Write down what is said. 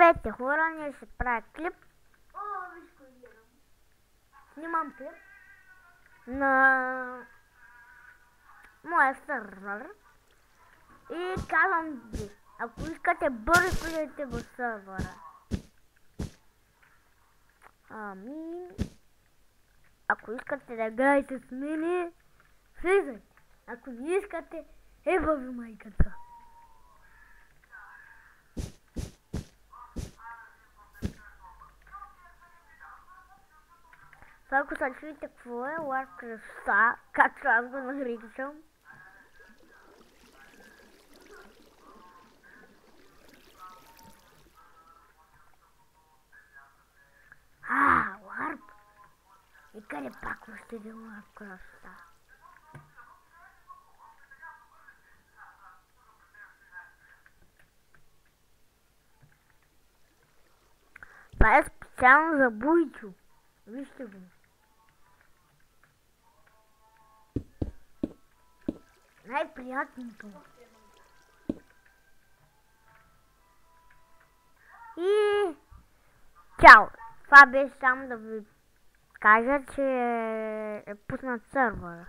Здравейте хора, ние ще правя клип. Виж кой гледам. Снимам клип на моя сървър. И казвам ви, ако искате бързо влезете в сървъра. Ако искате да гледате с мене, влизайте. Ако не искате, ева ви майката. Ако се чуете какво е лайв кръста, както аз го наричам. Ларп! И къде пак още един лайв кръста? Това е специално за Буйчо. Вижте го. Най-приятното. И чао! Това беше само да ви кажа, че е пуснат сървъра.